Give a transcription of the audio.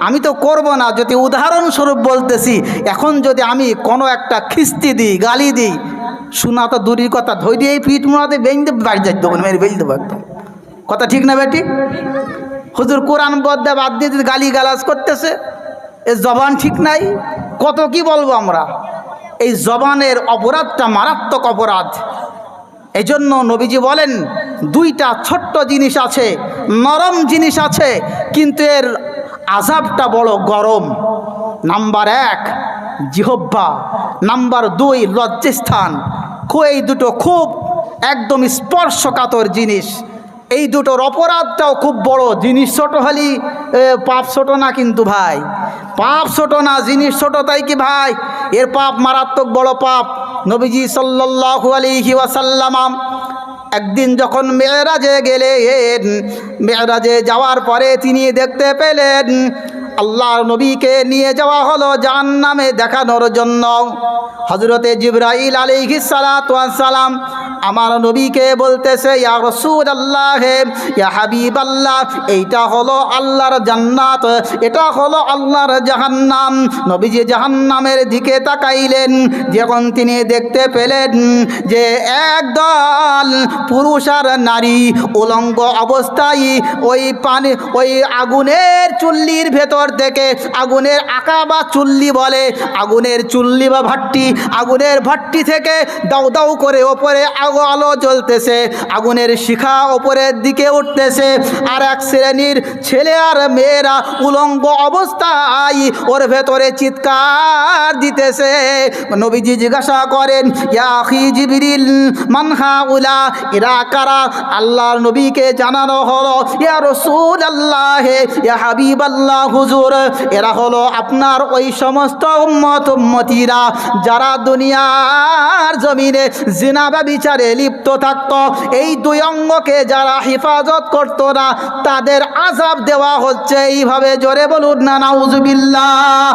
আমি তো করব না, যদি উদাহরণস্বরূপ বলতেছি, এখন যদি আমি কোনো একটা খিস্তি দিই, গালি দিই, শোনা তো দূরের কথা, ধৈর্য এই পিঠ মোড়াতে বেঁধে বাড়ি যাই দেবো, মেরে বেঁধে দেবো একদম। কথা ঠিক না বেটি? হুজুর কোরআন বদ্দা বাদ দিয়ে যদি গালি গালাজ করতেছে, এ জবান ঠিক নাই, কত কি বলবো আমরা। এই জবানের অপরাধটা মারাত্মক অপরাধ। এই জন্য নবীজি বলেন, দুইটা ছোট্ট জিনিস আছে, নরম জিনিস আছে, কিন্তু এর আযাবটা বড় গরম। নাম্বার 1 জিহ্বা, নাম্বার 2 লজ্জাস্থান। এই দুটো খুব একদম স্পর্শকাতর জিনিস। এই দুটোর অপরাধটাও খুব বড় জিনিস। ছোট হলি পাপ ছোট না, কিন্তু ভাই পাপ ছোট না, জিনিস ছোট তাই কি ভাই? এর পাপ মারাত্মক বড় পাপ। নবীজি সাল্লাল্লাহু আলাইহি ওয়াসাল্লাম একদিন যখন মেরাজে গেলেন, মেরাজে যাওয়ার পরে তিনি দেখতে পেলেন আল্লাহর নবীকে নিয়ে যাওয়া হলো জাহান্নামে দেখানোর জন্য। হযরতে জিবরাইল আলাইহিস সালাতু ওয়াস সালাম আমার নবীকে বলতেছে, ইয়া রাসূলুল্লাহ, ইয়া হাবিবাল্লাহ, এইটা হলো আল্লাহর জান্নাত, এটা হলো আল্লাহর জাহান্নাম। নবীজি জাহান্নামের দিকে তাকাইলেন, যখন তিনি দেখতে পেলেন যে একদল পুরুষ আর নারী উলঙ্গ অবস্থায় ওই আগুনের চুল্লির ভেতর থেকে, আগুনের আকা বা চুল্লি বলে, আগুনের চুল্লি বা ভাট্টি, আগুনের ভাট্টি থেকে দাউ দাউ করে ওপরে আলো জ্বলতেছে, আগুনের শিখা ওপরের দিকে উঠতেছে, আর এক শ্রেণীর ছেলে আর মেয়েরা উলঙ্গ অবস্থায় ওর ভেতরে চিৎকার দিতেছে। নবীজি জিজ্ঞাসা করেন, ইয়া আখি জিবরিল, মান হাউলা, এরা কারা? আল্লাহর নবীকে জানানো হলো, ইয়া রাসূলুল্লাহ, ইয়া হাবিবাল্লাহ হুজুর, এরা হলো আপনার ওই সমস্ত উম্মতিরা যারা দুনিয়ার জমিনে জিনা ব্যভিচারে লিপ্ত থাকত। এই দুই অঙ্গকে যারা হেফাজত করতো না, তাদের আযাব দেওয়া হচ্ছে এইভাবে। জোরে বলুন না নাউজুবিল্লাহ।